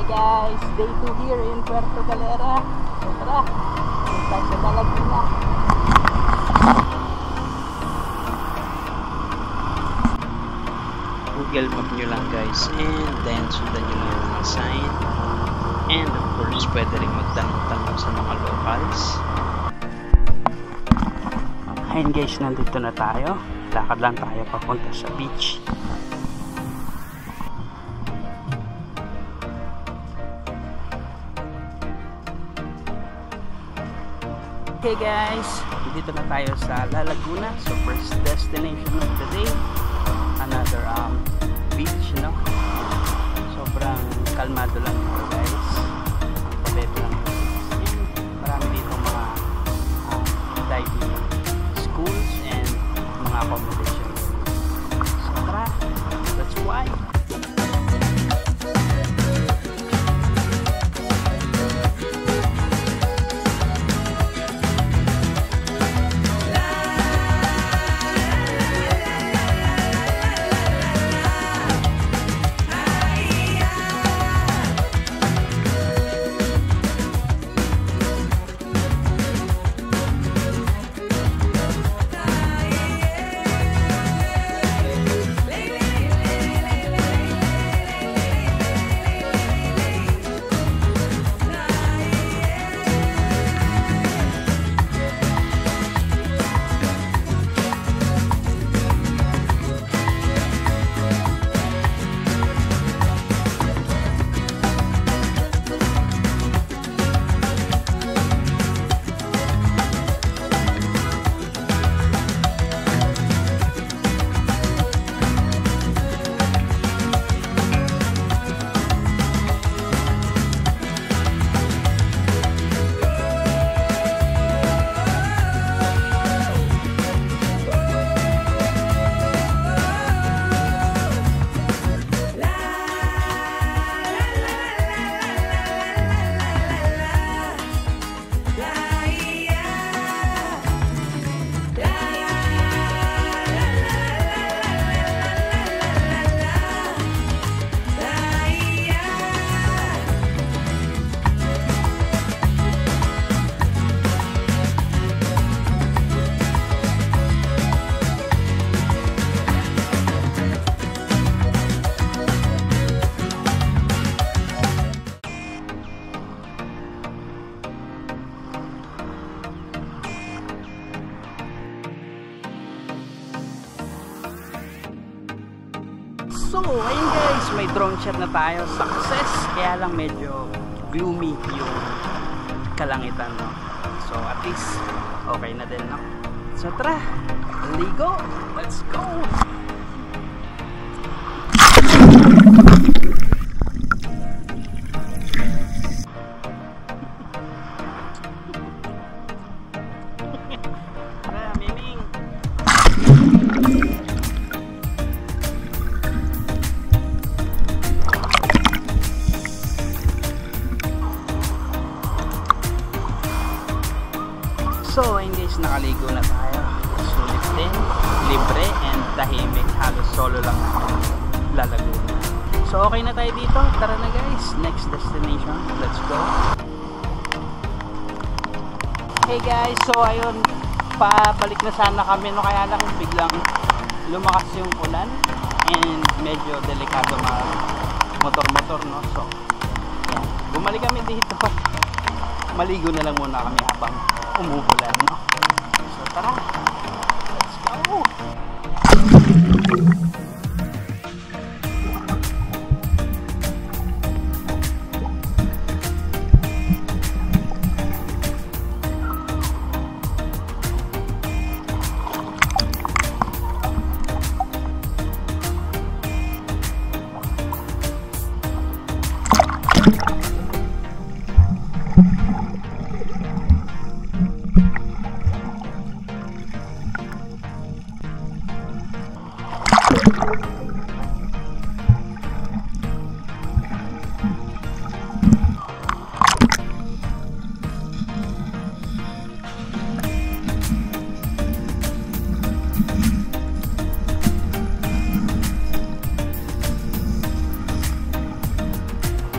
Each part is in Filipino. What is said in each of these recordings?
Hey guys, day 2 here in Puerto Galera. So tara, tayo sa Laguna. Google Map nyo lang guys, and then sundan nyo lang yung mga sign, and of course pwede rin magtanong-tanong sa mga locals. Ayun guys, nandito na tayo. Lakad lang tayo papunta sa beach. Okay guys, dito na tayo sa La Laguna. So first destination of the day, another beach, no? Sobrang kalmado lang dito guys. Ang pabebe lang dito. Marami dito mga diving schools and mga accommodations. So tara, that's why. So, ayun guys, may drone shot na tayo. Success! Kaya lang medyo gloomy yung kalangitan, no? So, at least, okay na din, no? So, tara! Ligo! Let's go! Tara, Miming! So, ayun guys, nakaligo na tayo. Sulit din, libre, and tahimik. Halos solo lang natin La Laguna. So, okay na tayo dito. Tara na guys, next destination. Let's go. Hey guys, so ayun, pabalik na sana kami, no? Kaya lang biglang lumakas yung ulan and medyo delikado motor-motor, no? So, yan. Bumalik kami dito. Maligo na lang muna kami habang umuulan, no? So tara, let's go!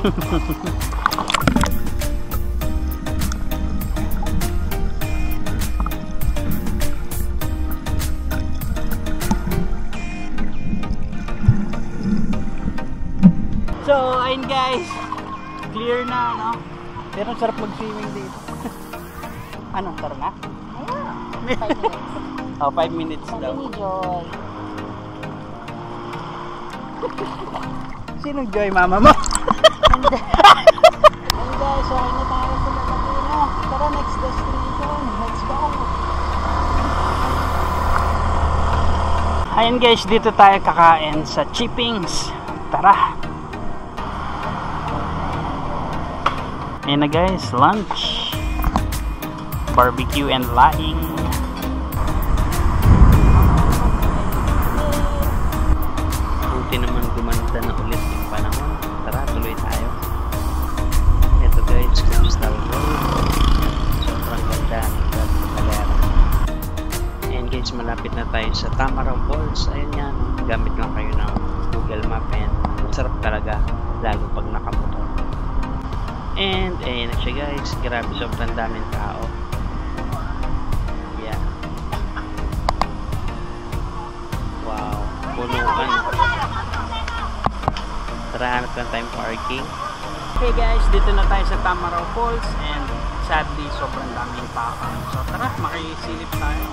So, ayun guys, clear na, no? Pero sarap mag-swimming dito. Ano, tara na? Ayun. 5 minutes. Oh, 5 minutes Sabi daw. ni Joy. Sinong Joy, mama mo? Ayun guys, okay na tayo sa Laguna. Tara, next destination. Let's go. Ayun guys, dito tayo kakain sa Chippings. Tara! Ayun na guys, lunch. Barbecue and laing. Buti naman gumanda na ulit yung panahon. Tara, tuloy tayo. Ito guys, Coastal Road. Sobrang ganda ng Galera. Ayan guys, malapit na tayo sa Tamaraw Falls. Ayun yan, gamit lang kayo ng Google Map and sarap talaga, lalo pag nakamotor. And ayun na siya guys, grabe sobrang daming tao. Yeah. Wow, punuan. Tara, hanap lang tayong parking. Okay guys, dito na tayo sa Tamaraw Falls and sadly sobrang daming tao. So tara, makisilip tayo.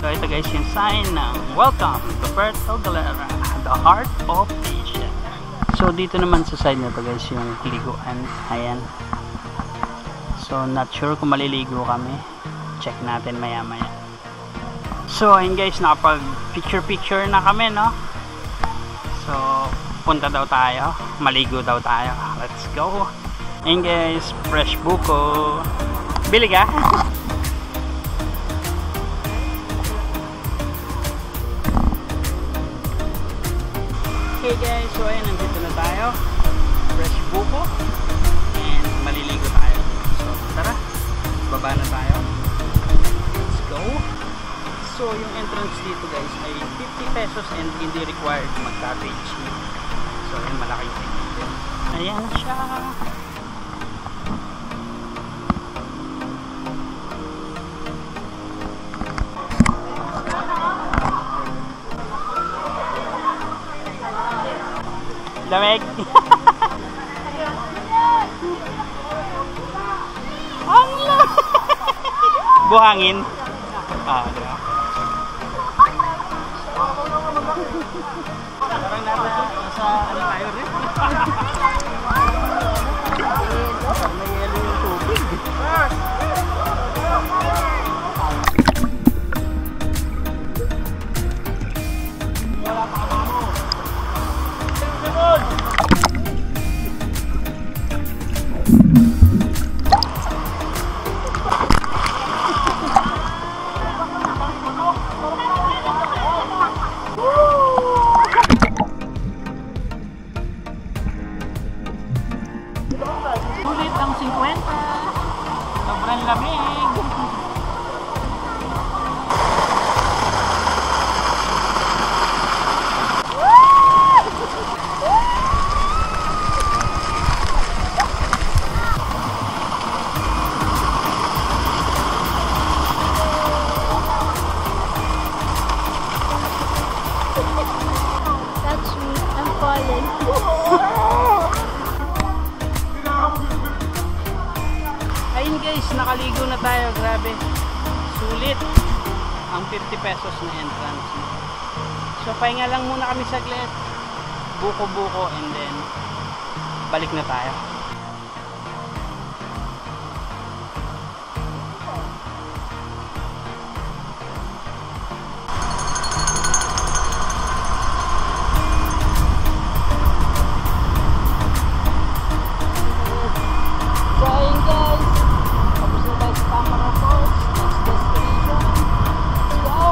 So ito guys yung sign ng Welcome to Puerto Galera, the heart of Asia. So dito naman sa side na to guys yung liguan. Ayan. So not sure kung maliligo kami. Check natin maya maya. So ayun guys, nakapag picture na kami, no? So punta daw tayo, maligo daw tayo. Let's go. Ayun guys, fresh buko. Bili ka? Okay guys, so ayun, nandito na tayo. Fresh buko. And maliligo tayo. So tara, baba na tayo. Let's go. So yung entrance dito guys ay 50 pesos and hindi required mag-cottage. So yun, malaking ticket. Ayan na siya. Lamig. Ang lamig. Buhangin. Ah, diba? Parang nasa ano tayo rin. Parang may yelo yung tubig. Wala pa ka mo. Sulit ang 50. Sobrang lamig. Touch me, I'm falling. Ayun guys, nakaligo na tayo. Grabe. Sulit ang 50 pesos na entrance. So pahinga lang muna kami saglit. Buko-buko and then balik na tayo. So ayun guys, tapos na tayo sa Tamaraw Falls. Next destination. Let's go!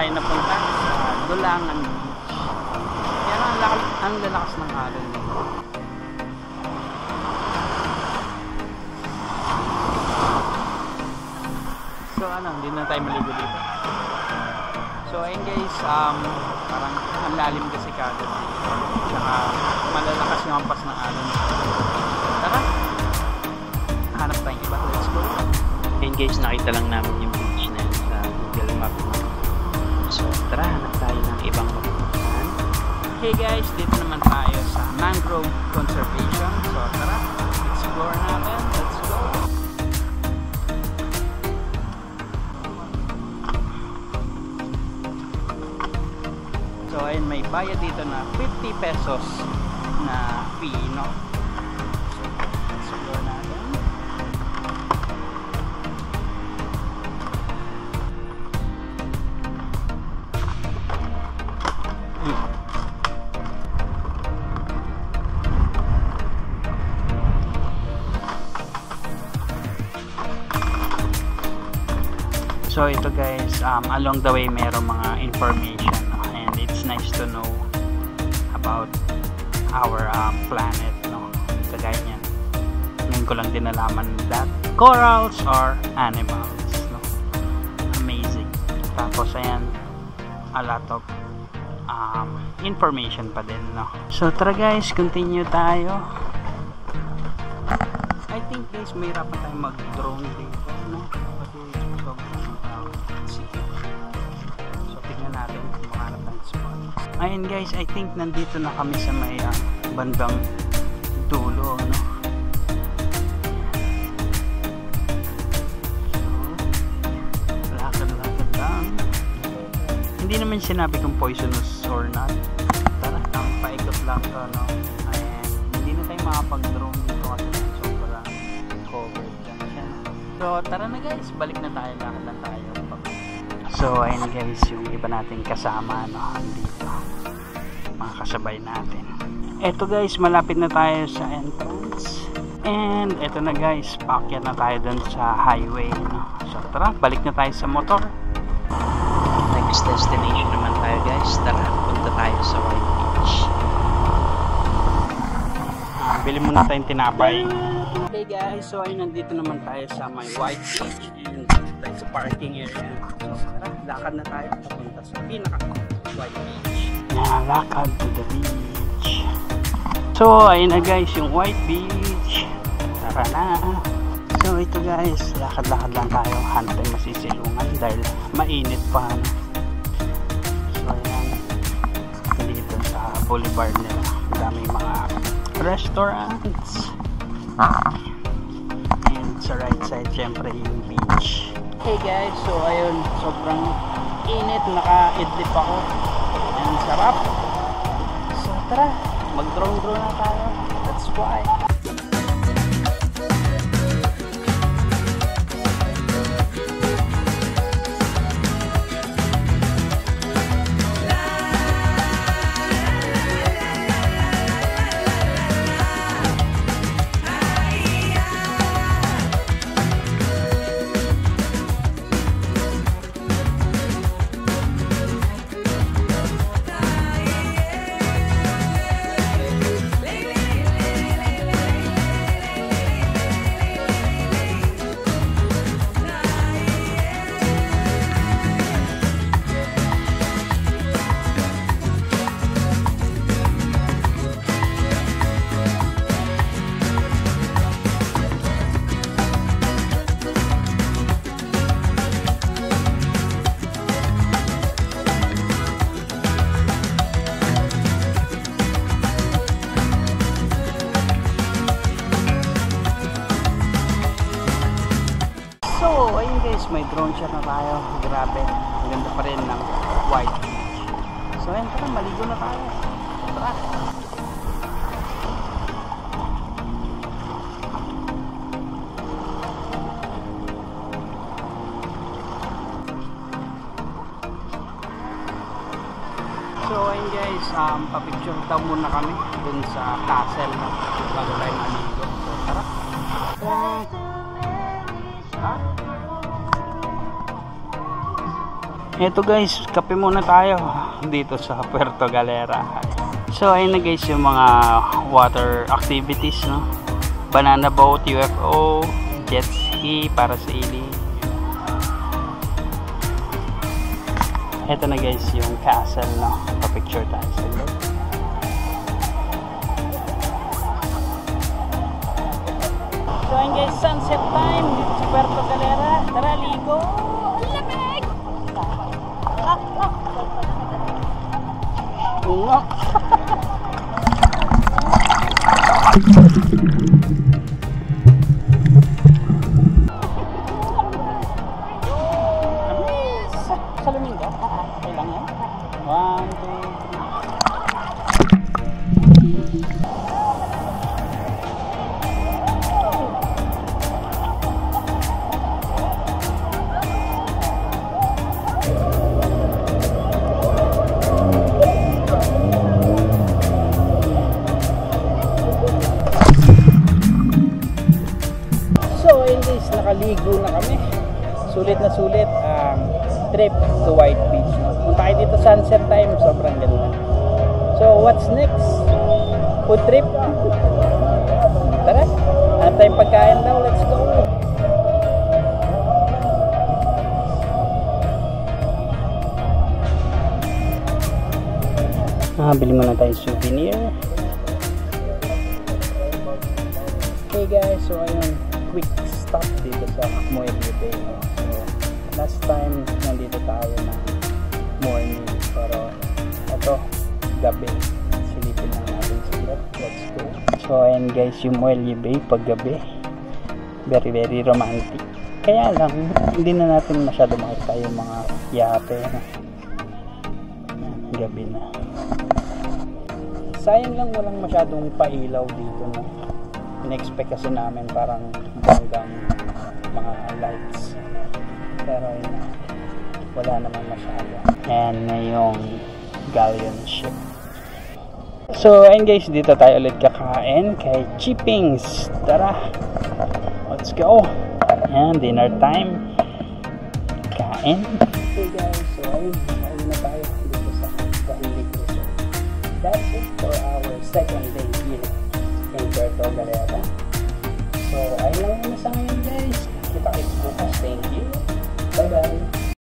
tayo napunta sa Dulangan Beach. Yan ang lalakas ng alon dito. So ano, hindi na tayo maligo dito. So ayun guys, parang ang lalim kasi kagad dito. Tsaka malalakas yung ampas ng alon. Tara, hanap tayong iba. Let's go. Ayun guys, nakita lang namin yung beach na yun sa Google Map. So tara, hanap tayo ng ibang mapuntahan. Hey guys, dito naman tayo sa Mangrove Conservation. So tara, explore natin. Let's go. So ayun, may bayad dito na 50 pesos na fee, no? So explore natin. So ito guys, along the way mayroong mga information, no? And it's nice to know about our planet, no? Kagaya niyan, ngayon ko lang din nalaman that corals are animals, no? Amazing. Tapos ayan, a lot of information pa din, no? So tara guys, continue tayo. I think guys, may hirapan tayo mag-drone dito, no? Kasi so tignan natin kung makahanap tayong spot. Ayun guys, I think nandito na kami sa may bandang dulo, no? So lakad-lakad lang. Hindi naman sinabi kung poisonous or not. Tara, paikot lang to, no? Ayan, hindi na tayo makapag-drone dito kasi sobrang covered lang siya. So tara na guys, balik na tayo, lakad lang tayo. So ayun guys, yung iba nating kasama, no, dito, mga kasabay natin. Eto guys, malapit na tayo sa entrance. And eto na guys, paakyat na tayo dun sa highway, no? So tara, balik na tayo sa motor. Next destination naman tayo guys. Tara, punta tayo sa White Beach. Bili muna tayong tinapay. Okay guys, so ayun, nandito naman tayo sa may White Beach. And tayo sa parking area. So tara, lakad na tayo papunta sa pinaka White Beach. Yeah, lakad to the beach. So ayun na guys, yung White Beach. Tara na. So ito guys, lakad-lakad lang tayo, hanap tayong masisilungan dahil mainit pa, no? So ayan, dito sa boulevard nila, daming mga restaurants. And sa right side, syempre yung beach. Hey guys, so ayun, sobrang init, naka-idlip ako. And sarap. So tara, mag-drone na tayo. That's why. So, ayun guys, may drone shot na tayo. Grabe, ang ganda pa rin ng White Beach. So, ayun, tara, maligo na tayo. Tara. So, ayun guys, papicture daw muna kami dun sa castle bago tayo maligo. So, tara. Ito guys, kape muna tayo dito sa Puerto Galera. So ayun na guys yung mga water activities, no? Banana boat, UFO, jet ski para sa ili. Ito na guys yung castle, no? Pa-picture tayo sa loob. So ayun guys, sunset time dito sa Puerto Galera. Tara, ligo! Ang lamig! Bunga! Salamin ka? Okay lang yan. 1, 2, 3. So ayun guys, nakaligo na kami. Sulit na sulit ang trip to White Beach. Kung tayo dito sunset time, sobrang ganda. So what's next? Food trip? Tara, hanap tayong pagkain daw. Let's go! Bili muna tayong souvenir. Okay guys, so ayun, quick stop dito sa Muelle Bay. So, last time nandito tayo ng morning, pero ito, gabi. Silipin lang natin sila. Let's go. So ayun guys, yung Muelle Bay pag gabi, very very romantic. Kaya lang, hindi na natin masyado makita yung mga yape. Gabi na. Sayang lang walang masyadong pailaw dito, no? In-expect kasi namin parang hanggang mga lights, pero yun, wala naman masyado. And na yung galleon ship. So ayun guys, dito tayo ulit kakain kay Chippings. Tara, let's go. And dinner time, kain. Okay guys, so ayun na tayo dito sa Kahilig Resort. That's it for our second day here in Puerto Galera. So ayun lang muna sa ngayon guys. Kita-kits bukas. Thank you. Bye bye.